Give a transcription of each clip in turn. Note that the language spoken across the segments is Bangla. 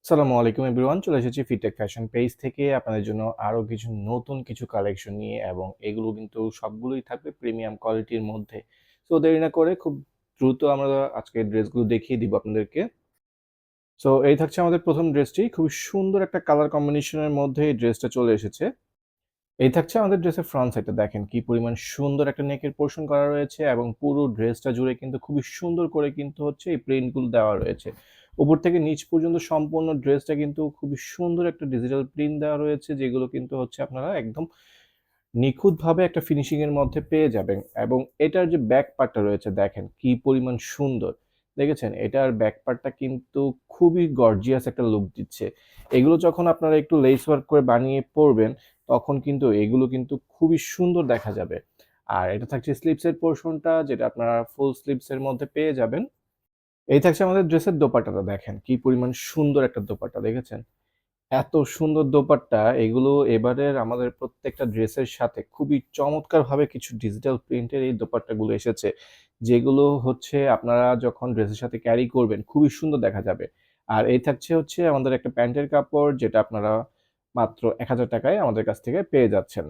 আসসালামু আলাইকুম এভরিওয়ান, চলে এসেছি ফিটটেক ফ্যাশন পেজ থেকে আপনাদের জন্য আরো কিছু নতুন কিছু কালেকশন নিয়ে, এবং এগুলো কিন্তু সবগুলোই থাকবে প্রিমিয়াম কোয়ালিটির মধ্যে। সো দেরি না করে খুব দ্রুত আমরা আজকে ড্রেসগুলো দেখিয়ে দিব আপনাদেরকে। সো এই থাকছে আমাদের প্রথম ড্রেসটি, খুবই সুন্দর একটা কালার কম্বিনেশনের মধ্যে এই ড্রেসটা চলে এসেছে। এই থাকছে আমাদের ড্রেসের ফ্রন্ট সাইডটা, দেখেন কি পরিমাণ সুন্দর একটা নেকের পোর্শন করা রয়েছে, এবং পুরো ড্রেসটা জুড়ে কিন্তু খুবই সুন্দর করে কিন্তু হচ্ছে এই প্রিন্টগুলো দেওয়া রয়েছে। উপর থেকে নিচ পর্যন্ত সম্পূর্ণ ড্রেসটা কিন্তু খুবই সুন্দর একটা ডিজিটাল প্রিন্ট দেওয়া রয়েছে, যেগুলো কিন্তু হচ্ছে আপনারা একদম নিখুঁতভাবে একটা ফিনিশিং এর মধ্যে পেয়ে যাবেন। এবং এটার যে ব্যাক পার্টটা রয়েছে, দেখেন কি পরিমাণ সুন্দর। দেখেছেন? এটার ব্যাক পার্টটা কিন্তু খুবই গর্জিয়াস একটা লুক দিচ্ছে। এগুলো যখন আপনারা একটু লেস ওয়ার্ক করে বানিয়ে পরবেন, তখন কিন্তু এগুলো কিন্তু খুবই সুন্দর দেখা যাবে। আর এটা থাকছে স্লিভস এর পোরশনটা, যেটা আপনারা ফুল স্লিভস এর মধ্যে পেয়ে যাবেন। এই থাকছে আমাদের ড্রেসের দোপাট্টাটা, দেখেন কি পরিমাণ সুন্দর একটা দোপাট্টা, দেখেছেন? এত সুন্দর দোপাট্টা, এগুলো এবারের আমাদের প্রত্যেকটা ড্রেসের সাথে খুবই চমৎকারভাবে কিছু ডিজিটাল প্রিন্টের এই দোপাট্টাগুলো এসেছে, যেগুলো হচ্ছে আপনারা যখন ড্রেসের সাথে ক্যারি করবেন খুবই সুন্দর দেখা যাবে। আর এই থাকছে হচ্ছে আমাদের একটা প্যান্টের কাপড়, যেটা আপনারা মাত্র ১,০০০ টাকায় আমাদের কাছ থেকে পেয়ে যাচ্ছেন।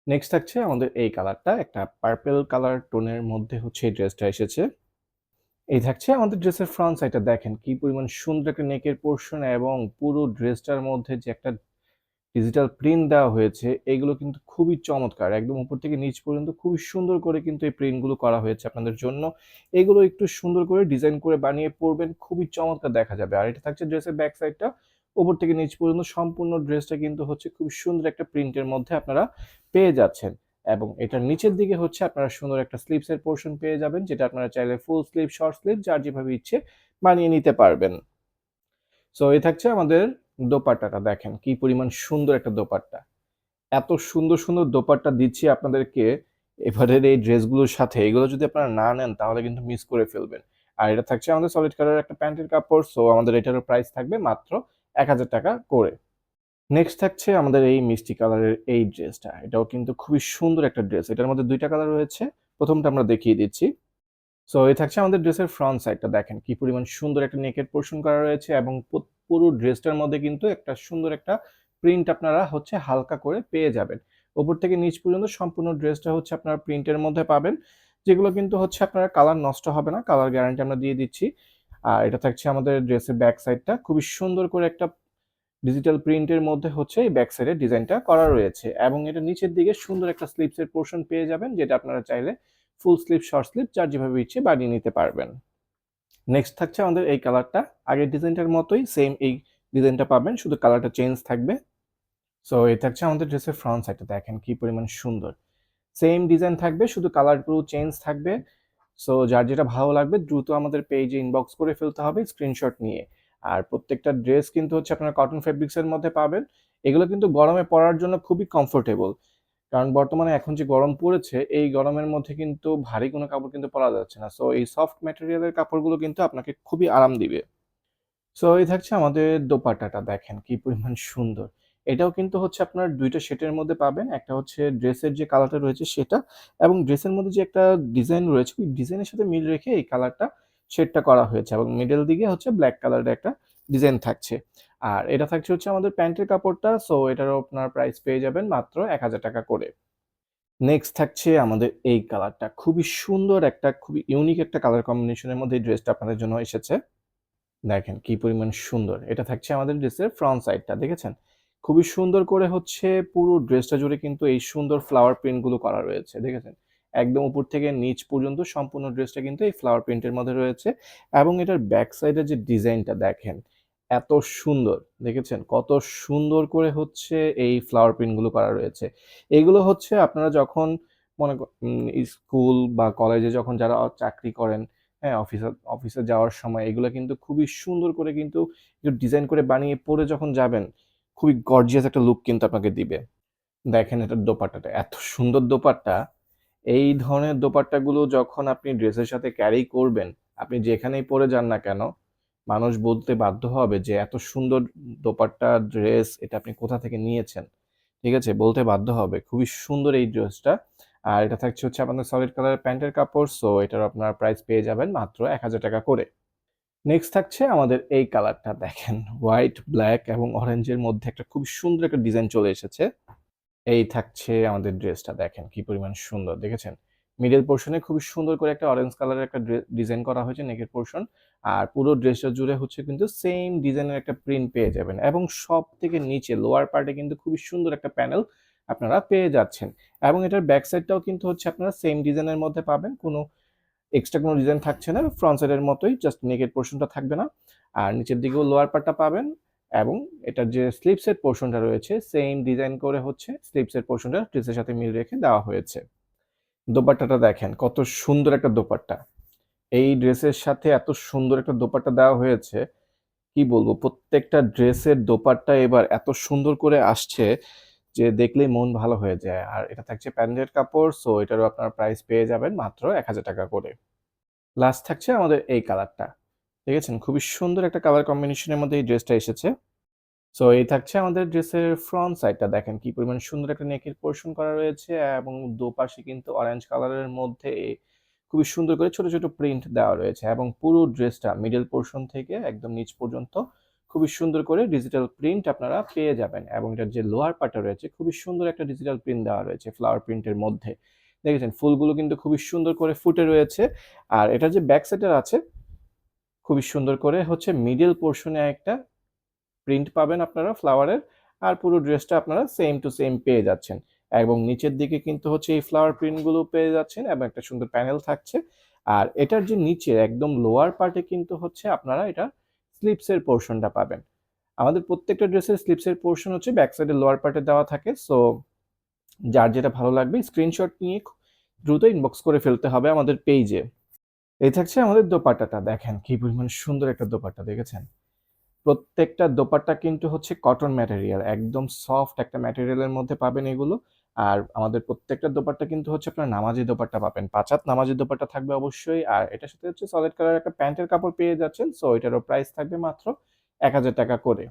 নেক্সট থাকছে আমাদের এই কালারটা, একটা পার্পল কালার টোনের মধ্যে হচ্ছে এই ড্রেসটা এসেছে। এই থাকছে আমাদের ড্রেসের ফ্রন্ট সাইডটা, দেখেন কি পরিমাণ সুন্দর একটা নেকের পোর্শন, এবং পুরো ড্রেসটার মধ্যে যে একটা ডিজিটাল প্রিন্ট দেওয়া হয়েছে, এগুলো কিন্তু খুবই চমৎকার। একদম উপর থেকে নিচ পর্যন্ত খুবই সুন্দর করে কিন্তু এই প্রিন্টগুলো করা হয়েছে আপনাদের জন্য। এগুলো একটু সুন্দর করে ডিজাইন করে বানিয়ে পরবেন, খুবই চমৎকার দেখা যাবে। আর এটা থাকছে ড্রেসের ব্যাক সাইডটা, উপর থেকে নিচ পর্যন্ত সম্পূর্ণ ড্রেসটা কিন্তু হচ্ছে খুব সুন্দর একটা প্রিন্টের মধ্যে আপনারা পেয়ে যাচ্ছেন। এবং এটার নিচের দিকে হচ্ছে আপনারা সুন্দর একটা স্লিভস এর পোর্শন পেয়ে যাবেন, যেটা আপনারা চাইলে ফুল স্লিভ, শর্ট স্লিভ যার যেভাবে ইচ্ছে বানিয়ে নিতে পারবেন। সো এই থাকছে আমাদের দোপাট্টাটা, দেখেন কি পরিমাণ সুন্দর একটা দোপাট্টা। এত সুন্দর, সুন্দর দোপাট্টা দিচ্ছি আপনাদেরকে এবারের এই ড্রেসগুলোর সাথে। এগুলো যদি আপনারা না নেন তাহলে কিন্তু মিস করে ফেলবেন। আর এটা থাকছে আমাদের সলিড কালারের একটা প্যান্টের কাপড়। সো আমাদের এটারও প্রাইস থাকবে মাত্র ৳১,০০০ করে। নেক্সট থাকছে আমাদের এই মিষ্টি কালারের এই ড্রেসটা। এটাও কিন্তু খুবই সুন্দর একটা ড্রেস। এটার মধ্যে ২ টা কালার রয়েছে। ১ম টা আমরা দেখিয়ে দিচ্ছি। সো এই থাকছে আমাদের ড্রেসের ফ্রন্ট সাইডটা, দেখেন কি পরিমাণ সুন্দর একটা নেকের পোর্শন করা রয়েছে, এবং পুরো ড্রেসটার মধ্যে কিন্তু একটা সুন্দর একটা প্রিন্ট আপনারা হচ্ছে হালকা করে পেয়ে যাবেন। উপর থেকে নিচ পর্যন্ত সম্পূর্ণ ড্রেসটা হচ্ছে আপনারা প্রিন্টের মধ্যে পাবেন, যেগুলো কিন্তু হচ্ছে আপনার কালার নষ্ট হবে না, কালার গ্যারান্টি আমরা দিয়ে দিচ্ছি। আর এটা থাকছে আমাদের ড্রেসের ব্যাক সাইডটা, খুবই সুন্দর করে একটা ডিজিটাল প্রিন্টের মধ্যে হচ্ছে এই ব্যাক সাইডের ডিজাইনটা করা রয়েছে, এবং এটা নিচের দিকে সুন্দর একটা স্লিভসের পোর্শন পেয়ে যাবেন, যেটা আপনারা চাইলে ফুল স্লিভ, শর্ট স্লিভ যার যেভাবে ইচ্ছে বানিয়ে নিতে পারবেন। নেক্সট থাকছে আমাদের এই কালারটা, আগের ডিজাইনটার মতোই সেম এই ডিজাইনটা পাবেন, শুধু কালারটা চেঞ্জ থাকবে। সো এই থাকছে আমাদের ড্রেসের ফ্রন্ট সাইডটা, দেখেন কি পরিমাণ সুন্দর। সেম ডিজাইন থাকবে, শুধু কালারগুলো চেঞ্জ থাকবে। সো যার যেটা ভালো লাগবে দ্রুত আমাদের পেজে ইনবক্স করে ফেলতে হবে স্ক্রিনশট নিয়ে। আর প্রত্যেকটা ড্রেস কিন্তু হচ্ছে আপনারা কটন ফেব্রিক্স এর মধ্যে পাবেন। এগুলো কিন্তু গরমে পরার জন্য খুবই কমফোর্টেবল। কারণ বর্তমানে এখন যে গরম পড়েছে, এই গরমের মধ্যে কিন্তু ভারী কোনো কাপড় কিন্তু পরা যাচ্ছে না। সো এই সফট ম্যাটেরিয়ালের কাপড়গুলো কিন্তু আপনাকে খুবই আরাম দিবে। সো এই থাকছে আমাদের দোপাট্টাটা, দেখেন কি পরিমাণ সুন্দর। এটাও কিন্তু হচ্ছে আপনার ২ টা শেডের মধ্যে পাবেন। একটা হচ্ছে ড্রেসের যে কালারটা রয়েছে সেটা, এবং ড্রেসের মধ্যে যে একটা ডিজাইন রয়েছে, ওই ডিজাইনের সাথে মিল রেখে এই কালারটা শেডটা করা হয়েছে, এবং মিডল দিকে হচ্ছে ব্লাক কালারের একটা ডিজাইন থাকছে। আর এটা থাকছে হচ্ছে আমাদের প্যান্টের কাপড়টা। সো এটারও আপনার প্রাইস পেয়ে যাবেন মাত্র ৳১,০০০ করে। নেক্সট থাকছে আমাদের এই কালারটা। খুবই সুন্দর একটা, খুবই ইউনিক একটা কালার কম্বিনেশন এর মধ্যে এই ড্রেসটা আপনাদের জন্য এসেছে। দেখেন কি পরিমাণ সুন্দর। এটা থাকছে আমাদের ড্রেসের ফ্রন্ট সাইডটা, দেখেছেন? খুবই সুন্দর করে হচ্ছে পুরো ড্রেসটা জুড়ে কিন্তু এই সুন্দর ফ্লাওয়ার প্রিন্ট গুলো করা রয়েছে, দেখেছেন? একদম উপর থেকে নিচ পর্যন্ত সম্পূর্ণ ড্রেসটা কিন্তু এই ফ্লাওয়ার প্রিন্টের মধ্যে রয়েছে, এবং এটার ব্যাক সাইডের যে ডিজাইনটা দেখেন, এত সুন্দর, দেখেছেন? কত সুন্দর করে হচ্ছে এই ফ্লাওয়ার প্রিন্ট গুলো করা রয়েছে। এগুলো হচ্ছে আপনারা যখন মনে স্কুল বা কলেজে যখন যারা চাকরি করেন, হ্যাঁ, অফিসে যাওয়ার সময় এগুলা কিন্তু খুবই সুন্দর করে কিন্তু একটু ডিজাইন করে বানিয়ে পরে যখন যাবেন, খুবই গর্জিয়াস একটা লুক কিন্তু আপনাকে দিবে। দেখেন এটার দোপাট্টাটা, এত সুন্দর দোপাট্টা। এই ধরনের দোপাট্টাগুলো যখন আপনি ড্রেসের সাথে ক্যারি করবেন, আপনি যেখানেই পরে যান না কেন, মানুষ বলতে বাধ্য হবে যে, "এত সুন্দর দোপাট্টা, ড্রেস এটা আপনি কোথা থেকে নিয়েছেন?" ঠিক আছে? বলতে বাধ্য হবে। খুবই সুন্দর এই ড্রেসটা। আর এটা থাকছে হচ্ছে আপনাদের সলিড কালারের প্যান্টের কাপড়। সো এটার আপনার প্রাইস পেয়ে যাবেন মাত্র ৳১,০০০ করে। নেক্সট থাকছে আমাদের এই কালারটা দেখেন। হোয়াইট, ব্ল্যাক এবং অরেঞ্জের মধ্যে একটা খুব সুন্দর একটা ডিজাইন চলে এসেছে। এই থাকছে আমাদের ড্রেসটা দেখেন কি পরিমাণ সুন্দর দেখেছেন? মিডল পোরশনে খুবই সুন্দর করে একটা অরেঞ্জ কালারের একটা ডিজাইন করা হয়েছে নেকের পোরশন। আর পুরো ড্রেসটা জুড়ে হচ্ছে কিন্তু সেম ডিজাইনের একটা প্রিন্ট পেয়ে যাবেন এবং সবথেকে নিচে লোয়ার পার্টে কিন্তু খুবই সুন্দর একটা প্যানেল আপনারা পেয়ে যাচ্ছেন। এবং এটার ব্যাক সাইডটাও কিন্তু হচ্ছে আপনারা সেম ডিজাইনের মধ্যে পাবেন। এক্সট্রা কোনো ডিজাইন থাকছে না। ফ্রন্ট সাইডের মতোই জাস্ট নেকের পোরশনটা থাকবে না। আর নিচের দিকেও লোয়ার পার্টটা পাবেন এবং এটার যে স্লিপসের পোরশনটা রয়েছে সেম ডিজাইন করে হচ্ছে স্লিপসের পোরশনটা ড্রেসের সাথে মিল রেখে দেওয়া হয়েছে। দোপাট্টাটা দেখেন কত সুন্দর একটা দোপাট্টা। এই ড্রেসের সাথে এত সুন্দর একটা দোপাট্টা দেওয়া হয়েছে, কি বলবো? প্রত্যেকটা ড্রেসের দোপাট্টা এবার এত সুন্দর করে আসছে যে দেখলেই মন ভালো হয়ে যায়। আর এটা থাকছে প্যান্টের কাপড়, সো এটারও আপনারা প্রাইস পেয়ে যাবেন মাত্র ৳১,০০০ করে। লাস্ট থাকছে আমাদের এই কালারটা। দেখেছেন? খুবই সুন্দর একটা কালার কম্বিনেশনের মধ্যে এই ড্রেসটা এসেছে। সো এই থাকছে আমাদের ড্রেসের ফ্রন্ট সাইডটা দেখেন কি পরিমাণ সুন্দর একটা নেকের পোরশন করা রয়েছে এবং দুপাশে কিন্তু অরেঞ্জ কালারের মধ্যে খুবই সুন্দর করে ছোট, ছোট প্রিন্ট দেওয়া রয়েছে এবং পুরো ড্রেসটা মিডল পোরশন থেকে একদম নিচ পর্যন্ত খুবই সুন্দর করে ডিজিটাল প্রিন্ট আপনারা পেয়ে যাবেন এবং এটার যে লোয়ার পার্টটা রয়েছে খুবই সুন্দর একটা ডিজিটাল প্রিন্ট দেওয়া রয়েছে ফ্লাওয়ার প্রিন্টের মধ্যে। দেখেছেন ফুলগুলো কিন্তু খুবই সুন্দর করে ফুটে রয়েছে। আর এটার যে ব্যাক সাইডের আছে খুবই সুন্দর করে হচ্ছে মিডল পোরশনে একটা প্রিন্ট পাবেন আপনারা ফ্লাওয়ারের। আর পুরো ড্রেসটা আপনারা সেম টু সেম পেয়ে যাচ্ছেন এবং নিচের দিকে কিন্তু হচ্ছে এই ফ্লাওয়ার প্রিন্টগুলো পেয়ে যাচ্ছেন এবং একটা সুন্দর প্যানেল থাকছে। আর এটার যে নিচে একদম লোয়ার পার্টে কিন্তু হচ্ছে আপনারা এটা স্লিপসের পোরশনটা পাবেন। আমাদের প্রত্যেকটা ড্রেসের স্লিপসের পোরশন হচ্ছে ব্যাক সাইডে লোয়ার পার্টে দেওয়া থাকে। সো যার যেটা ভালো লাগবে স্ক্রিনশট নিয়ে দ্রুত ইনবক্স করে ফেলতে হবে আমাদের পেইজে। এই থাকছে আমাদের দোপাট্টাটা দেখেন কি পরিমাণ সুন্দর একটা দোপাট্টা দেখেছেন? প্রত্যেকটা দোপাট্টা কিন্তু হচ্ছে কটন ম্যাটেরিয়াল। একদম সফট একটা ম্যাটেরিয়ালের মধ্যে পাবেন এগুলো। আর আমাদের প্রত্যেকটা দোপাট্টা কিন্তু হচ্ছে আপনার নামাজি দোপাট্টা পাবেন। ৫ হাত নামাজি দোপাট্টা থাকবে অবশ্যই। আর এটার সাথে হচ্ছে সলিড কালারের একটা প্যান্টের কাপড় পেয়ে যাচ্ছেন। সো এটারও প্রাইস থাকবে মাত্র ৳১,০০০ করে।